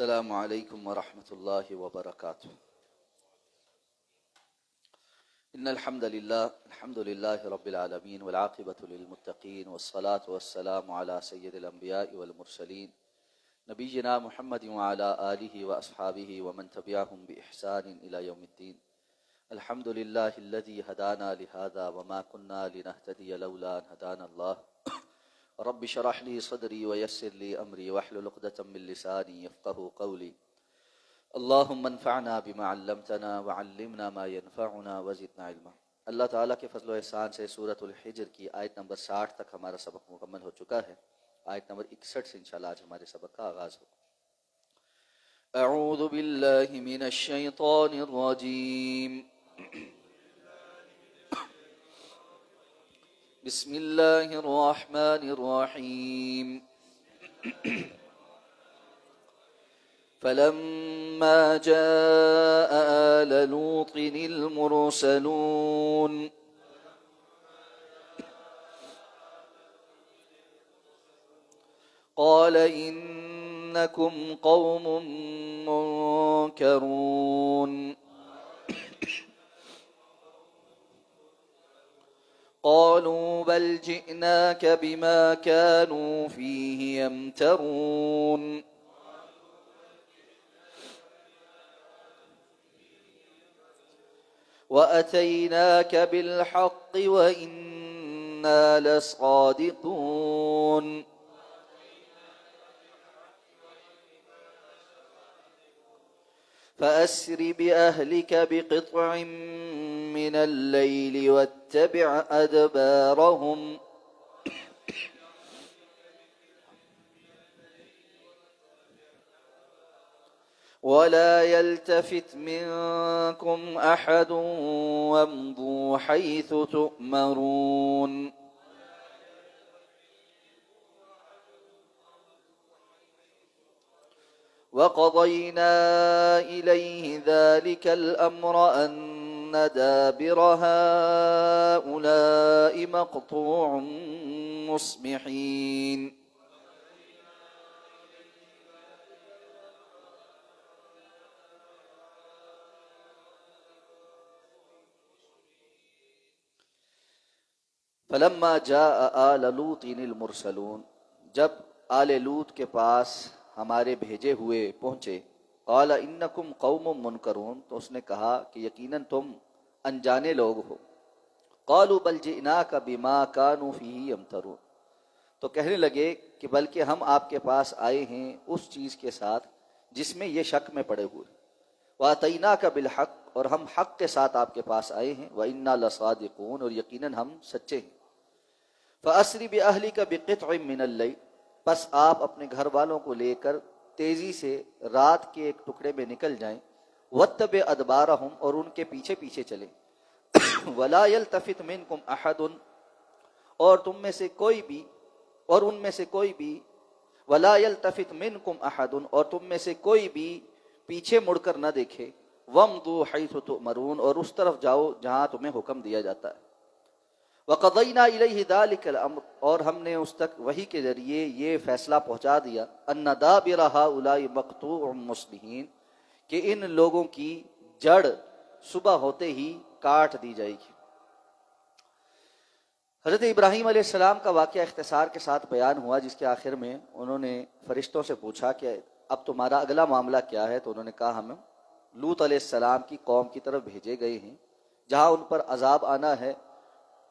السلام علیکم ورحمۃ اللہ وبرکاتہ۔ ان الحمد للہ رب العالمین والعاقبۃ للمتقین والصلاة والسلام علی سید الانبیاء والمرسلین نبینا محمد وعلی آلہ واصحابہ ومن تبعہم بإحسان الی یوم الدین۔ الحمد للہ الذی ہدانا لہذا وما كنا لنہتدی لولا ان ہدانا اللہ۔ رب اشرح لي صدري ويسر لي امري واحلل عقدة من لساني يفقهوا قولي۔ اللهم انفعنا بما علمتنا وعلمنا ما ينفعنا وزدنا علما۔ اللہ تعالیٰ کے فضل و احسان سے سورۃ الحجر کی آیت نمبر 60 تک ہمارا سبق مکمل ہو چکا ہے۔ آیت نمبر 61 سے انشاءاللہ آج ہمارے سبق کا آغاز ہوگا۔ اعوذ باللہ من الشیطان الرجیم، بسم اللہ الرحمن الرحیم۔ فلما جاء آل لوط المرسلون قال إنكم قوم منكرون قالوا بل جئناك بما كانوا فيه يمترون وأتيناك بالحق وإنا لصادقون فأسر بأهلك بقطع من الليل واتبع أدبارهم ولا يلتفت منكم أحد وامضوا حيث تؤمرون وقضينا إليه ذلك الأمر أن دابر هؤلاء مقطوع مصبحين فلما جاء آل لوط المرسلون، جب آل لوط کے پاس ہمارے بھیجے ہوئے پہنچے، قال انکم قوم منکرون، تو اس نے کہا کہ یقیناً تم انجانے لوگ ہو۔ قالوا بل جئناک بما كانوا فیہ یمترون، تو کہنے لگے کہ بلکہ ہم آپ کے پاس آئے ہیں اس چیز کے ساتھ جس میں یہ شک میں پڑے ہوئے۔ واتیناک بالحق، اور ہم حق کے ساتھ آپ کے پاس آئے ہیں۔ وانا لصادقون، اور یقیناً ہم سچے ہیں۔ فاسر باہلک بقطع من اللیل، پس آپ اپنے گھر والوں کو لے کر تیزی سے رات کے ایک ٹکڑے میں نکل جائیں۔ واتبع ادبارہم، اور ان کے پیچھے پیچھے چلیں۔ ولا یلتفت منکم احد، اور تم میں سے کوئی بھی، اور ان میں سے کوئی بھی، ولا یلتفت منکم احد، اور تم میں سے کوئی بھی پیچھے مڑ کر نہ دیکھے۔ وامضوا حیث تؤمرون، اور اس طرف جاؤ جہاں تمہیں حکم دیا جاتا ہے۔ وقضینا الیہ ذلک الامر، اور ہم نے اس تک وحی کے ذریعے یہ فیصلہ پہنچا دیا، ان دابر ہؤلاء مقطوع مصبحین، کہ ان لوگوں کی جڑ صبح ہوتے ہی کاٹ دی جائے گی۔ حضرت ابراہیم علیہ السلام کا واقعہ اختصار کے ساتھ بیان ہوا، جس کے آخر میں انہوں نے فرشتوں سے پوچھا کہ اب تمہارا اگلا معاملہ کیا ہے، تو انہوں نے کہا ہم لوط علیہ السلام کی قوم کی طرف بھیجے گئے ہیں جہاں ان پر عذاب آنا ہے،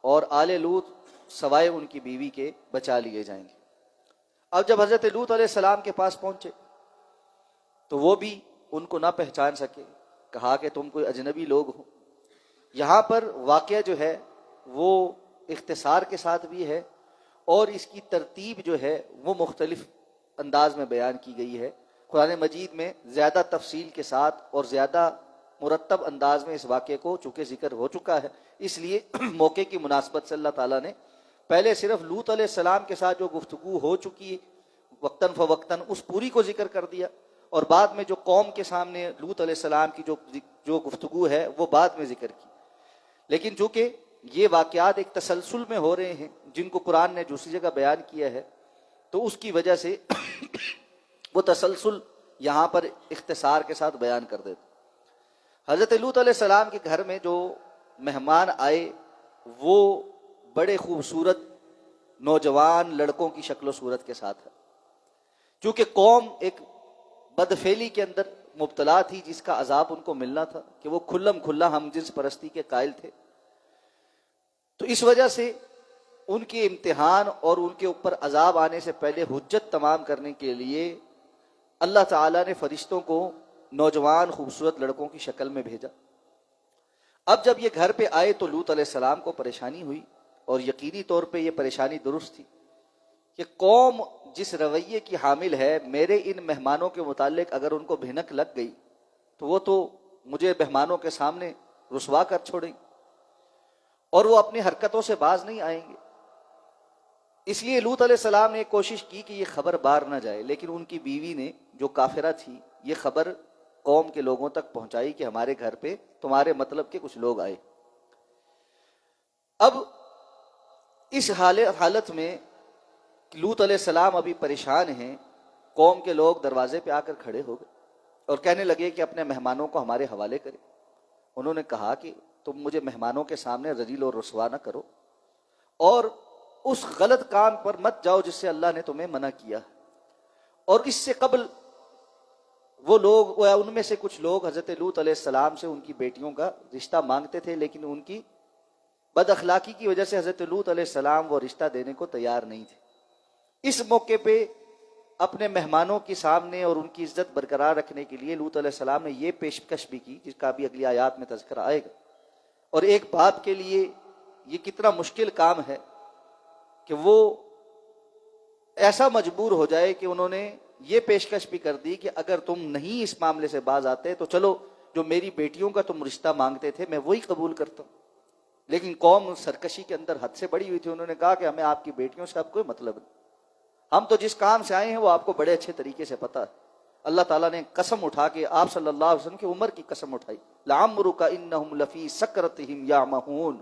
اور آل لوط سوائے ان کی بیوی کے بچا لیے جائیں گے۔ اب جب حضرت لوط علیہ السلام کے پاس پہنچے تو وہ بھی ان کو نہ پہچان سکے، کہا کہ تم کوئی اجنبی لوگ ہو۔ یہاں پر واقعہ جو ہے وہ اختصار کے ساتھ بھی ہے، اور اس کی ترتیب جو ہے وہ مختلف انداز میں بیان کی گئی ہے۔ قرآن مجید میں زیادہ تفصیل کے ساتھ اور زیادہ مرتب انداز میں اس واقعے کو چونکہ ذکر ہو چکا ہے، اس لیے موقع کی مناسبت سے اللہ تعالیٰ نے پہلے صرف لوط علیہ السلام کے ساتھ جو گفتگو ہو چکی وقتاً فوقتاً اس پوری کو ذکر کر دیا، اور بعد میں جو قوم کے سامنے لوط علیہ السلام کی جو گفتگو ہے وہ بعد میں ذکر کی۔ لیکن چونکہ یہ واقعات ایک تسلسل میں ہو رہے ہیں جن کو قرآن نے دوسری جگہ بیان کیا ہے، تو اس کی وجہ سے وہ تسلسل یہاں پر اختصار کے ساتھ بیان کر دیتا. حضرت لوط علیہ السلام کے گھر میں جو مہمان آئے وہ بڑے خوبصورت نوجوان لڑکوں کی شکل و صورت کے ساتھ ہے. چونکہ قوم ایک بدفعلی کے اندر مبتلا تھی جس کا عذاب ان کو ملنا تھا کہ وہ کھلم کھلا ہم جنس پرستی کے قائل تھے، تو اس وجہ سے ان کے امتحان اور ان کے اوپر عذاب آنے سے پہلے حجت تمام کرنے کے لیے اللہ تعالیٰ نے فرشتوں کو نوجوان خوبصورت لڑکوں کی شکل میں بھیجا. اب جب یہ گھر پہ آئے تو لوط علیہ السلام کو پریشانی ہوئی، اور یقینی طور پہ یہ پریشانی درست تھی کہ قوم جس رویے کی حامل ہے، میرے ان مہمانوں کے متعلق اگر ان کو بھنک لگ گئی تو وہ تو مجھے مہمانوں کے سامنے رسوا کر چھوڑیں اور وہ اپنی حرکتوں سے باز نہیں آئیں گے. اس لیے لوط علیہ السلام نے کوشش کی کہ یہ خبر بار نہ جائے، لیکن ان کی بیوی نے جو کافرہ تھی یہ خبر قوم کے لوگوں تک پہنچائی کہ ہمارے گھر پہ تمہارے مطلب کے کچھ لوگ آئے. اب اس حالت میں لوط علیہ السلام ابھی پریشان ہیں، قوم کے لوگ دروازے پہ آ کر کھڑے ہو گئے اور کہنے لگے کہ اپنے مہمانوں کو ہمارے حوالے کریں. انہوں نے کہا کہ تم مجھے مہمانوں کے سامنے ذلیل اور رسوا نہ کرو، اور اس غلط کام پر مت جاؤ جس سے اللہ نے تمہیں منع کیا. اور اس سے قبل وہ لوگ، ان میں سے کچھ لوگ حضرت لوط علیہ السلام سے ان کی بیٹیوں کا رشتہ مانگتے تھے، لیکن ان کی بد اخلاقی کی وجہ سے حضرت لوط علیہ السلام وہ رشتہ دینے کو تیار نہیں تھے. اس موقع پہ اپنے مہمانوں کے سامنے اور ان کی عزت برقرار رکھنے کے لیے لوط علیہ السلام نے یہ پیشکش بھی کی جس کا بھی اگلی آیات میں تذکرہ آئے گا. اور ایک باپ کے لیے یہ کتنا مشکل کام ہے کہ وہ ایسا مجبور ہو جائے کہ انہوں نے یہ پیشکش بھی کر دی کہ اگر تم نہیں اس معاملے سے باز آتے تو چلو جو میری بیٹیوں کا تم رشتہ مانگتے تھے میں وہی قبول کرتا ہوں. لیکن قوم سرکشی کے اندر حد سے بڑی ہوئی تھی، انہوں نے کہا کہ ہمیں آپ کی بیٹیوں سے اب کوئی مطلب نہیں، ہم تو جس کام سے آئے ہیں وہ آپ کو بڑے اچھے طریقے سے پتہ ہے. اللہ تعالیٰ نے قسم اٹھا کے آپ صلی اللہ علیہ وسلم کی عمر کی قسم اٹھائی، لعمرک انہم لفی سکرتہم یعمہون.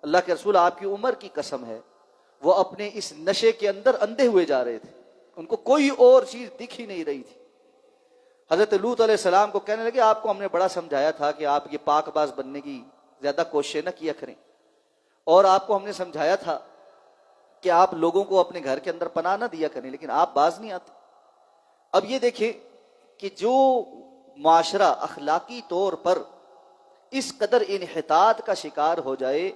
اللہ کے رسول آپ کی عمر کی قسم ہے، وہ اپنے اس نشے کے اندر اندھے ہوئے جا رہے تھے، ان کو کوئی اور چیز دکھ ہی نہیں رہی تھی. حضرت لوط علیہ السلام کو کہنے لگے آپ کو ہم نے بڑا سمجھایا تھا کہ آپ یہ پاک باز بننے کی زیادہ کوششیں نہ کیا کریں، اور آپ کو ہم نے سمجھایا تھا کہ آپ لوگوں کو اپنے گھر کے اندر پناہ نہ دیا کریں، لیکن آپ باز نہیں آتے. اب یہ دیکھیں کہ جو معاشرہ اخلاقی طور پر اس قدر انحطاط کا شکار ہو جائے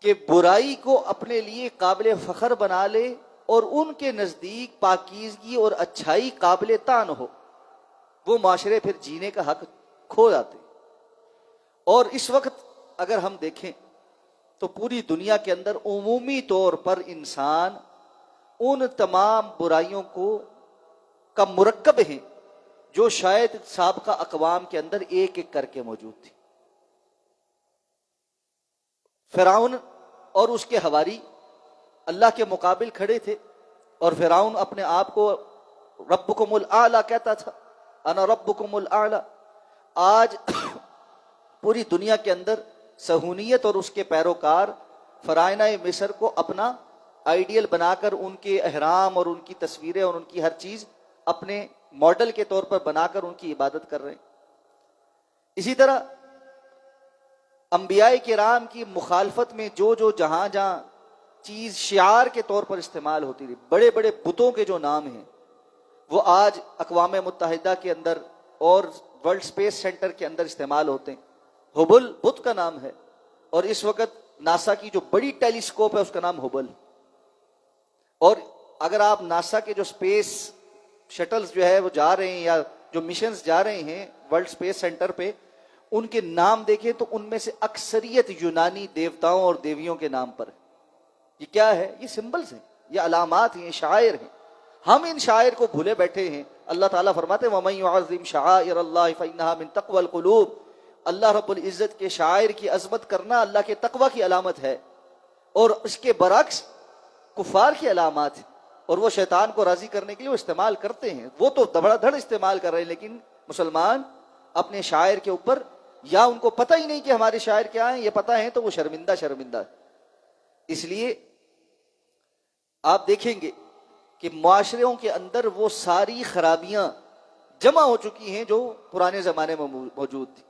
کہ برائی کو اپنے لیے قابل فخر بنا لے اور ان کے نزدیک پاکیزگی اور اچھائی قابل طعن ہو، وہ معاشرے پھر جینے کا حق کھو جاتے. اور اس وقت اگر ہم دیکھیں تو پوری دنیا کے اندر عمومی طور پر انسان ان تمام برائیوں کا مرکب ہیں جو شاید سابقہ اقوام کے اندر ایک ایک کر کے موجود تھی. فرعون اور اس کے حواری اللہ کے مقابل کھڑے تھے، اور فرعون اپنے آپ کو ربکم الاعلی کہتا تھا، انا ربکم الاعلی. آج پوری دنیا کے اندر صہیونیت اور اس کے پیروکار فرعونہ مصر کو اپنا آئیڈیل بنا کر ان کے احرام اور ان کی تصویریں اور ان کی ہر چیز اپنے ماڈل کے طور پر بنا کر ان کی عبادت کر رہے ہیں. اسی طرح انبیاء کرام کی مخالفت میں جو جہاں چیز شعار کے طور پر استعمال ہوتی تھی، بڑے بڑے بتوں کے جو نام ہیں وہ آج اقوام متحدہ کے اندر اور ورلڈ اسپیس سینٹر کے اندر استعمال ہوتے ہیں. ہبل بت کا نام ہے، اور اس وقت ناسا کی جو بڑی ٹیلیسکوپ ہے اس کا نام ہبل. اور اگر آپ ناسا کے جو اسپیس شٹلز جو ہے وہ جا رہے ہیں یا جو مشنز جا رہے ہیں ورلڈ اسپیس سینٹر پہ، ان کے نام دیکھیں تو ان میں سے اکثریت یونانی دیوتاؤں اور دیویوں کے نام پر ہے. یہ کیا ہے؟ یہ سمبلز ہیں، یہ علامات ہیں، یہ شعائر ہیں. ہم ان شاعر کو بھولے بیٹھے ہیں. اللہ تعالیٰ فرماتے ہیں وَمَن يُعَظِّمْ شَعَائِرَ اللَّهِ فَإِنَّهَا مِن تَقْوَى الْقُلُوبِ. اللہ رب العزت کے شاعر کی عظمت کرنا اللہ کے تقوی کی علامت ہے، اور اس کے برعکس کفار کی علامات ہے، اور وہ شیطان کو راضی کرنے کے لیے وہ استعمال کرتے ہیں. وہ تو دبڑا دھڑ استعمال کر رہے ہیں، لیکن مسلمان اپنے شاعر کے اوپر یا ان کو پتہ ہی نہیں کہ ہمارے شاعر کیا ہیں، یہ پتہ ہے تو وہ شرمندہ. اس لیے آپ دیکھیں گے کہ معاشروں کے اندر وہ ساری خرابیاں جمع ہو چکی ہیں جو پرانے زمانے میں موجود تھی۔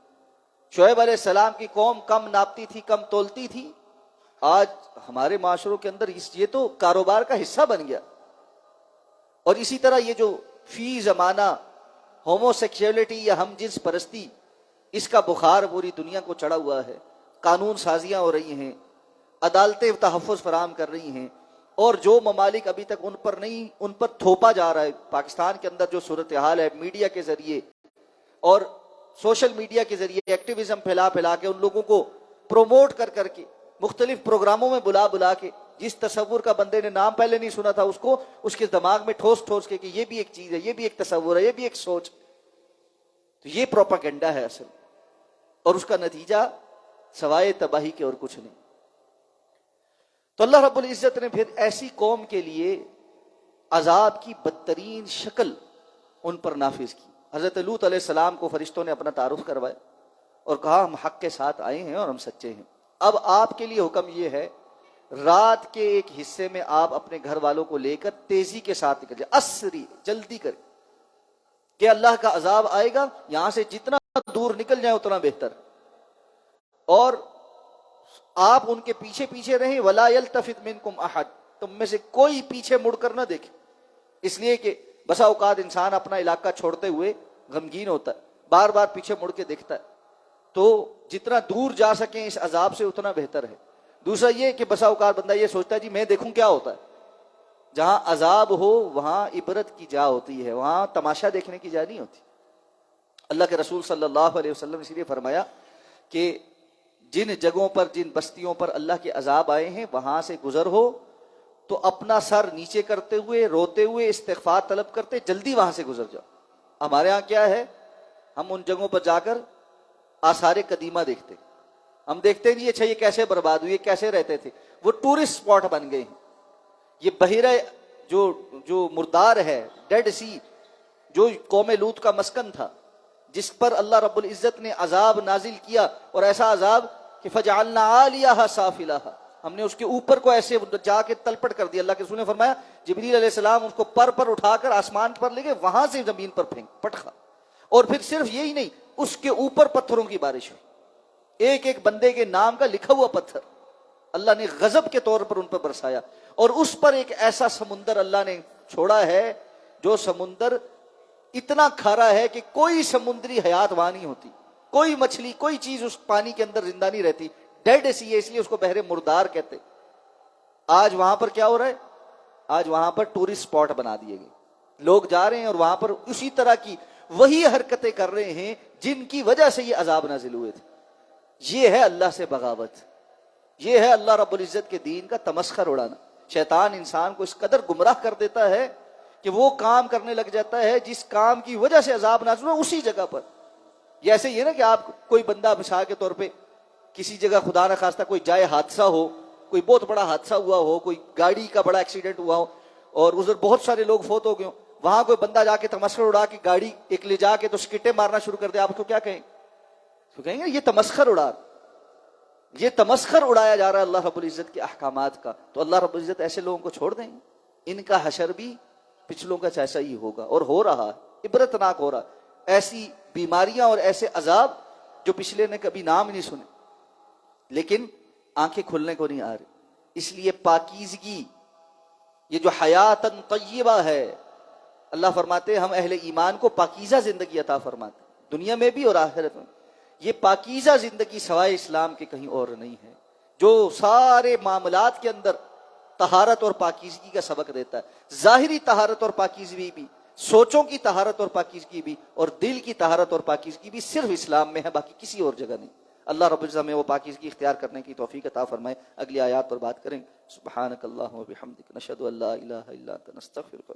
شعیب علیہ السلام کی قوم کم ناپتی تھی، کم تولتی تھی، آج ہمارے معاشروں کے اندر یہ تو کاروبار کا حصہ بن گیا۔ اور اسی طرح یہ جو فی زمانہ ہومو سیکشولیٹی یا ہم جنس پرستی، اس کا بخار پوری دنیا کو چڑھا ہوا ہے۔ قانون سازیاں ہو رہی ہیں، عدالتیں تحفظ فراہم کر رہی ہیں، اور جو ممالک ابھی تک ان پر نہیں، ان پر تھوپا جا رہا ہے۔ پاکستان کے اندر جو صورتحال ہے، میڈیا کے ذریعے اور سوشل میڈیا کے ذریعے ایکٹیویزم پھیلا پھیلا کے، ان لوگوں کو پروموٹ کر کر کے، مختلف پروگراموں میں بلا بلا کے، جس تصور کا بندے نے نام پہلے نہیں سنا تھا، اس کو اس کے دماغ میں ٹھوس ٹھوس کے کہ یہ بھی ایک چیز ہے، یہ بھی ایک تصور ہے، یہ بھی ایک سوچ۔ تو یہ پروپیگنڈا ہے اصل، اور اس کا نتیجہ سوائے تباہی کے اور کچھ نہیں۔ تو اللہ رب العزت نے پھر ایسی قوم کے لیے عذاب کی بدترین شکل ان پر نافذ کی۔ حضرت لوط علیہ السلام کو فرشتوں نے اپنا تعارف کروایا اور کہا ہم حق کے ساتھ آئے ہیں اور ہم سچے ہیں۔ اب آپ کے لیے حکم یہ ہے، رات کے ایک حصے میں آپ اپنے گھر والوں کو لے کر تیزی کے ساتھ نکل جائیں، اسری، جلدی کریں، کہ اللہ کا عذاب آئے گا، یہاں سے جتنا دور نکل جائیں اتنا بہتر۔ اور آپ ان کے پیچھے پیچھے رہیں، وَلَا يَلْتَفِتْ مِنْكُمْ أَحَدٌ، تم میں سے کوئی پیچھے مڑ کر نہ دیکھے، اس لیے کہ بسا اوقات انسان اپنا علاقہ چھوڑتے ہوئے غمگین ہوتا ہے، بار بار پیچھے مڑ کے دیکھتا ہے، تو جتنا دور جا سکیں اس عذاب سے اتنا بہتر ہے۔ دوسرا یہ کہ بسا اوقات بندہ یہ سوچتا ہے جی میں دیکھوں کیا ہوتا ہے۔ جہاں عذاب ہو وہاں عبرت کی جا ہوتی ہے، وہاں تماشا دیکھنے کی جا نہیں ہوتی۔ اللہ کے رسول صلی اللہ علیہ وسلم نے اس لیے فرمایا کہ جن جگہوں پر، جن بستیوں پر اللہ کے عذاب آئے ہیں، وہاں سے گزر ہو تو اپنا سر نیچے کرتے ہوئے، روتے ہوئے، استغفار طلب کرتے جلدی وہاں سے گزر جاؤ۔ ہمارے ہاں کیا ہے، ہم ان جگہوں پر جا کر آثار قدیمہ دیکھتے، ہم دیکھتے نہیں اچھا یہ کیسے برباد ہوئی، یہ کیسے رہتے تھے، وہ ٹورسٹ اسپاٹ بن گئے ہیں۔ یہ بحیرہ جو مردار ہے، ڈیڈ سی، جو قوم لوط کا مسکن تھا، جس پر اللہ رب العزت نے عذاب نازل کیا، اور ایسا عذاب کہ فجعلنا عالیہا سافلہا، ہم نے اس کے اوپر کو ایسے جا کے تلپٹ کر دیا۔ اللہ کے رسول نے فرمایا جبریل علیہ السلام اس کو پر اٹھا کر آسمان پر لے گئے، وہاں سے زمین پر پھینک پٹخا، اور پھر صرف یہی نہیں، اس کے اوپر پتھروں کی بارش ہوئی، ایک ایک بندے کے نام کا لکھا ہوا پتھر اللہ نے غضب کے طور پر ان پر برسایا۔ اور اس پر ایک ایسا سمندر اللہ نے چھوڑا ہے، جو سمندر اتنا کھارا ہے کہ کوئی سمندری حیات وہاں نہیں ہوتی، کوئی مچھلی، کوئی چیز اس پانی کے اندر زندہ نہیں رہتی، ڈیڈ سی ہے، اس لیے اس کو بحر مردار کہتے۔ آج وہاں پر کیا ہو رہا ہے، آج وہاں پر ٹورسٹ اسپاٹ بنا دیے گئے، لوگ جا رہے ہیں اور وہاں پر اسی طرح کی وہی حرکتیں کر رہے ہیں جن کی وجہ سے یہ عذاب نازل ہوئے تھے۔ یہ ہے اللہ سے بغاوت، یہ ہے اللہ رب العزت کے دین کا تمسخر اڑانا۔ شیطان انسان کو اس قدر گمراہ کر دیتا ہے کہ وہ کام کرنے لگ جاتا ہے جس کام کی وجہ سے عذاب نازل ہوا اسی جگہ پر۔ یہ ایسے ہی ہے نا کہ آپ کوئی بندہ مثال کے طور پہ کسی جگہ خدا نہ خواستہ کوئی جائے حادثہ ہو، کوئی بہت بڑا حادثہ ہوا ہو، کوئی گاڑی کا بڑا ایکسیڈنٹ ہوا ہو اور ادھر بہت سارے لوگ فوت ہو گئے ہوں، وہاں کوئی بندہ جا کے تمسخر اڑا کے گاڑی ایک لے جا کے تو سکٹے مارنا شروع کر دے، آپ تو کیا کہیں؟ تو کہیں گے یہ تمسخر اڑا، یہ تمسخر اڑایا جا رہا ہے اللہ رب العزت کے احکامات کا۔ تو اللہ رب العزت ایسے لوگوں کو چھوڑ دیں گے؟ ان کا حشر بھی پچھلوں کا ایسا ہی ہوگا، اور ہو رہا ہے، عبرتناک ہو رہا۔ ایسی بیماریاں اور ایسے عذاب جو پچھلے نے کبھی نام نہیں سنے، لیکن آنکھیں کھلنے کو نہیں آ رہی۔ اس لیے پاکیزگی، یہ جو حیاتن طیبہ ہے، اللہ فرماتے ہم اہل ایمان کو پاکیزہ زندگی عطا فرماتے، دنیا میں بھی اور آخرت میں۔ یہ پاکیزہ زندگی سوائے اسلام کے کہیں اور نہیں ہے، جو سارے معاملات کے اندر طہارت اور پاکیزگی کا سبق دیتا ہے۔ ظاہری طہارت اور پاکیزگی بھی، سوچوں کی طہارت اور پاکیزگی بھی، اور دل کی طہارت اور پاکیزگی بھی صرف اسلام میں ہے، باقی کسی اور جگہ نہیں۔ اللہ رب العزت ہمیں وہ پاکیزگی اختیار کرنے کی توفیق عطا فرمائے۔ اگلی آیات پر بات کریں۔ سبحانک اللہم و بحمدک، نشہد ان لا الہ الا انت، نستغفرک۔